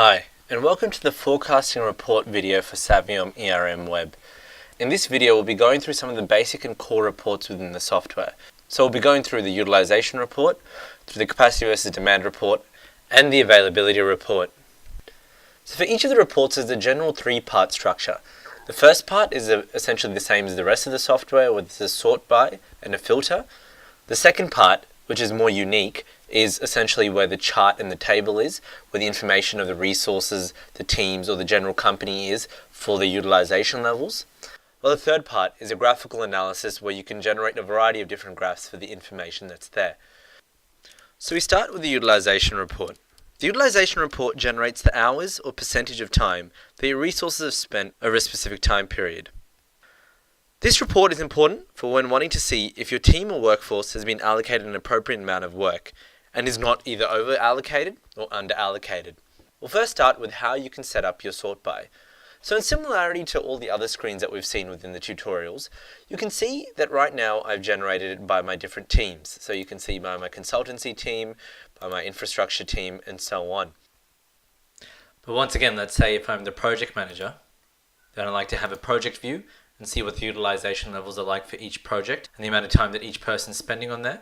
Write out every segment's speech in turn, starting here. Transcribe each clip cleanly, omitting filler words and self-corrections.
Hi, and welcome to the Forecasting Report video for Savium ERM Web. In this video, we'll be going through some of the basic and core reports within the software. So we'll be going through the utilization report, through the capacity versus demand report, and the availability report. So for each of the reports, there's a general three-part structure. The first part is essentially the same as the rest of the software, with a sort by and a filter. The second part, which is more unique, is essentially where the chart and the table is, where the information of the resources, the teams, or the general company is for the utilization levels. Well, the third part is a graphical analysis where you can generate a variety of different graphs for the information that's there. So we start with the utilization report. The utilization report generates the hours or percentage of time that your resources have spent over a specific time period. This report is important for when wanting to see if your team or workforce has been allocated an appropriate amount of work and is not either over-allocated or under-allocated. We'll first start with how you can set up your sort by. So in similarity to all the other screens that we've seen within the tutorials, you can see that right now I've generated it by my different teams. So you can see by my consultancy team, by my infrastructure team, and so on. But once again, let's say if I'm the project manager, then I'd like to have a project view and see what the utilization levels are like for each project and the amount of time that each person's spending on there.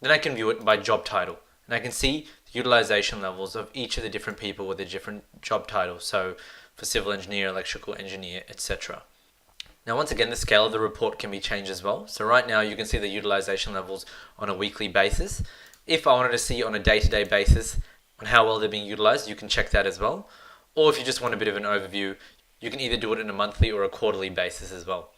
Then I can view it by job title, and I can see the utilization levels of each of the different people with the different job titles, so for civil engineer, electrical engineer, etc. Now once again, the scale of the report can be changed as well. So right now you can see the utilization levels on a weekly basis. If I wanted to see on a day-to-day basis on how well they're being utilized, you can check that as well. Or if you just want a bit of an overview, you can either do it on a monthly or a quarterly basis as well.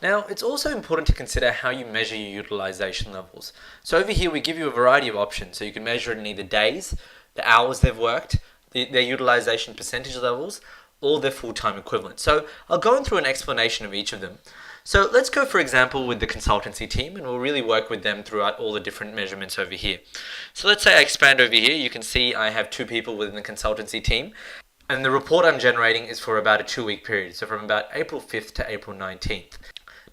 Now, it's also important to consider how you measure your utilization levels. So over here, we give you a variety of options. So you can measure it in either days, the hours they've worked, their utilization percentage levels, or their full-time equivalent. So I'll go through an explanation of each of them. So let's go, for example, with the consultancy team, and we'll really work with them throughout all the different measurements over here. So let's say I expand over here. You can see I have 2 people within the consultancy team. And the report I'm generating is for about a 2-week period, so from about April 5th to April 19th.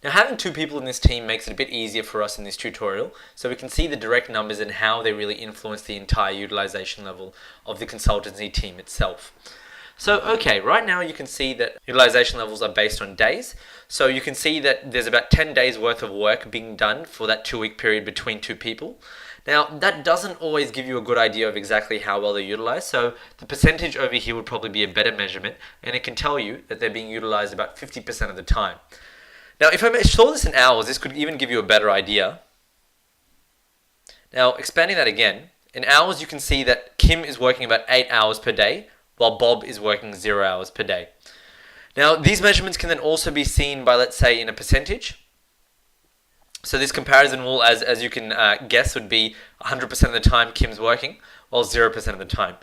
Now having 2 people in this team makes it a bit easier for us in this tutorial, so we can see the direct numbers and how they really influence the entire utilization level of the consultancy team itself. So okay, right now you can see that utilization levels are based on days, so you can see that there's about 10 days worth of work being done for that 2-week period between 2 people. Now, that doesn't always give you a good idea of exactly how well they're utilized, so the percentage over here would probably be a better measurement, and it can tell you that they're being utilized about 50% of the time. Now, if I saw this in hours, this could even give you a better idea. Now, expanding that again, in hours you can see that Kim is working about 8 hours per day, while Bob is working 0 hours per day. Now, these measurements can then also be seen by, let's say, in a percentage. So this comparison will, as you can guess, would be 100% of the time Kim's working, while 0% of the time.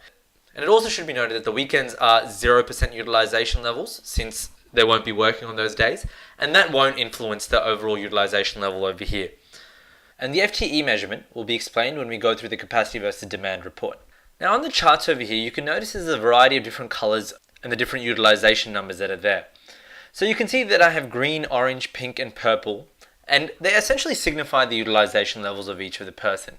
And it also should be noted that the weekends are 0% utilization levels, since they won't be working on those days, and that won't influence the overall utilization level over here. And the FTE measurement will be explained when we go through the capacity versus demand report. Now on the charts over here, you can notice there's a variety of different colors and the different utilization numbers that are there. So you can see that I have green, orange, pink, and purple, and they essentially signify the utilization levels of each of the person.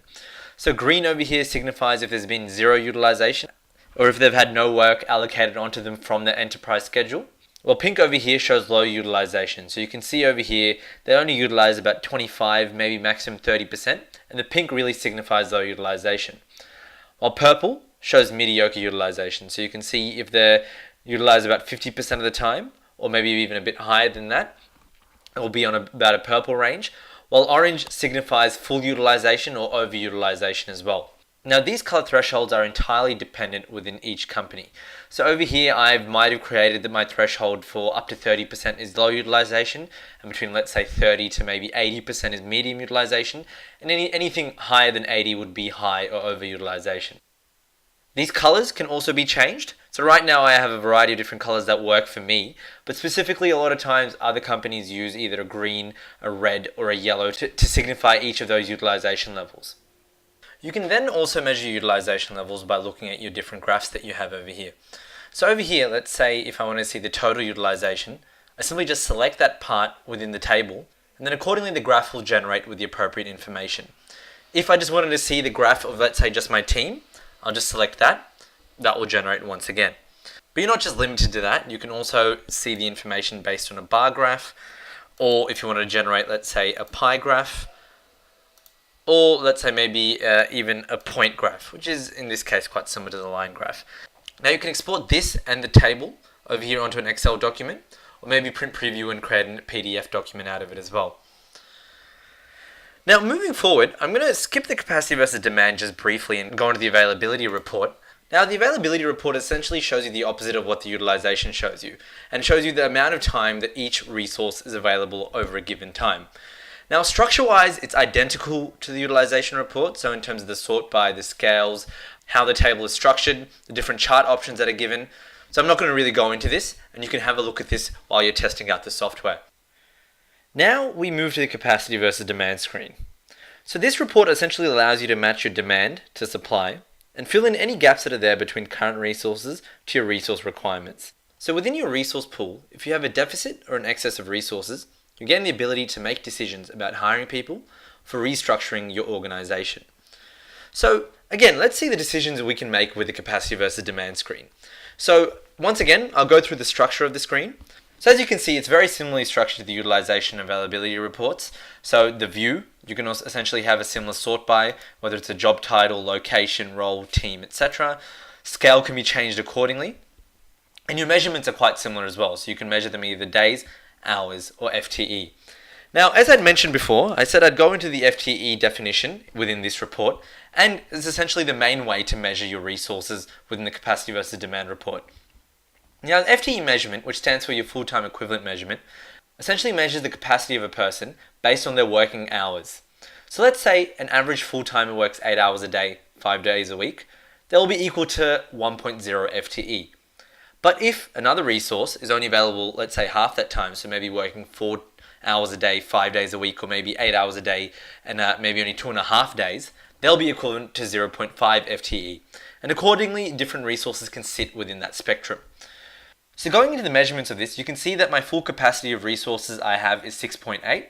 So green over here signifies if there's been 0 utilization, or if they've had no work allocated onto them from their enterprise schedule. Well, pink over here shows low utilization. So you can see over here, they only utilize about 25, maybe maximum 30%, and the pink really signifies low utilization. While purple shows mediocre utilization. So you can see if they're utilized about 50% of the time, or maybe even a bit higher than that, it will be on about a purple range, while orange signifies full utilization or overutilization as well. Now these color thresholds are entirely dependent within each company. So over here I might have created that my threshold for up to 30% is low utilization, and between let's say 30 to maybe 80% is medium utilization, and anything higher than 80 would be high or overutilization. These colors can also be changed. So right now I have a variety of different colors that work for me, but specifically a lot of times other companies use either a green, a red, or a yellow to signify each of those utilization levels. You can then also measure utilization levels by looking at your different graphs that you have over here. So over here, let's say if I want to see the total utilization, I simply just select that part within the table, and then accordingly the graph will generate with the appropriate information. If I just wanted to see the graph of, let's say, just my team, I'll just select that. that will generate once again. But you're not just limited to that. You can also see the information based on a bar graph, or if you want to generate, let's say, a pie graph, or let's say maybe even a point graph, which is in this case quite similar to the line graph. Now you can export this and the table over here onto an Excel document, or maybe print preview and create a PDF document out of it as well. Now moving forward, I'm going to skip the capacity versus demand just briefly and go into the availability report. Now the availability report essentially shows you the opposite of what the utilization shows you, and shows you the amount of time that each resource is available over a given time. Now structure-wise, it's identical to the utilization report, so in terms of the sort by, the scales, how the table is structured, the different chart options that are given. So I'm not going to really go into this, and you can have a look at this while you're testing out the software. Now we move to the capacity versus demand screen. So this report essentially allows you to match your demand to supply and fill in any gaps that are there between current resources to your resource requirements. So within your resource pool, if you have a deficit or an excess of resources, you gain the ability to make decisions about hiring people for restructuring your organization. So again, let's see the decisions we can make with the capacity versus demand screen. So once again, I'll go through the structure of the screen. So as you can see, it's very similarly structured to the utilization and availability reports. So the view, you can also essentially have a similar sort by, whether it's a job title, location, role, team, etc. Scale can be changed accordingly. And your measurements are quite similar as well. So you can measure them either days, hours, or FTE. Now, as I'd mentioned before, I said I'd go into the FTE definition within this report, and it's essentially the main way to measure your resources within the capacity versus demand report. Now, the FTE measurement, which stands for your full-time equivalent measurement, essentially measures the capacity of a person based on their working hours. So let's say an average full-timer works 8 hours a day, 5 days a week. They'll be equal to 1.0 FTE. But if another resource is only available, let's say half that time, so maybe working 4 hours a day, 5 days a week, or maybe 8 hours a day, and maybe only 2.5 days, they'll be equivalent to 0.5 FTE. And accordingly, different resources can sit within that spectrum. So going into the measurements of this, you can see that my full capacity of resources I have is 6.8,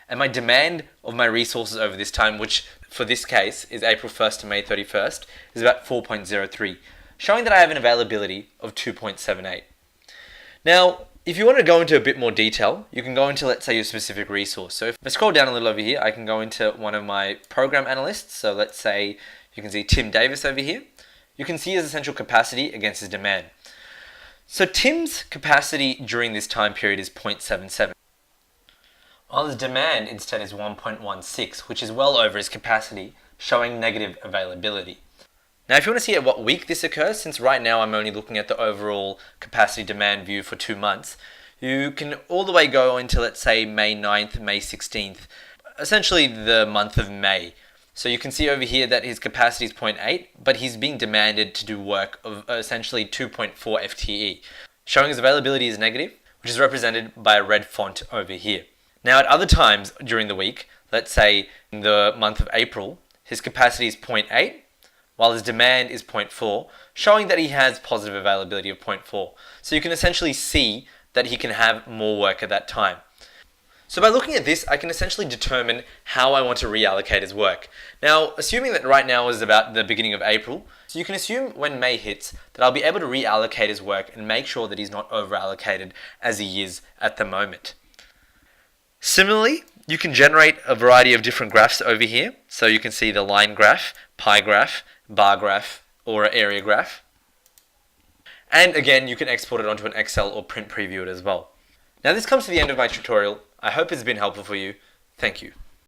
and my demand of my resources over this time, which for this case is April 1st to May 31st, is about 4.03, showing that I have an availability of 2.78. Now, if you want to go into a bit more detail, you can go into, let's say, your specific resource. So if I scroll down a little over here, I can go into one of my program analysts. So let's say you can see Tim Davis over here. You can see his essential capacity against his demand. So Tim's capacity during this time period is 0.77, while his demand instead is 1.16, which is well over his capacity, showing negative availability. Now, if you want to see at what week this occurs, since right now I'm only looking at the overall capacity demand view for 2 months, you can all the way go into, let's say, May 9th, May 16th, essentially the month of May. So you can see over here that his capacity is 0.8, but he's being demanded to do work of essentially 2.4 FTE, showing his availability is negative, which is represented by a red font over here. Now, at other times during the week, let's say in the month of April, his capacity is 0.8, while his demand is 0.4, showing that he has positive availability of 0.4. So you can essentially see that he can have more work at that time. So by looking at this, I can essentially determine how I want to reallocate his work. Now, assuming that right now is about the beginning of April, so you can assume when May hits that I'll be able to reallocate his work and make sure that he's not over-allocated as he is at the moment. Similarly, you can generate a variety of different graphs over here. So you can see the line graph, pie graph, bar graph, or an area graph. And again, you can export it onto an Excel or print preview it as well. Now this comes to the end of my tutorial. I hope it's been helpful for you. Thank you.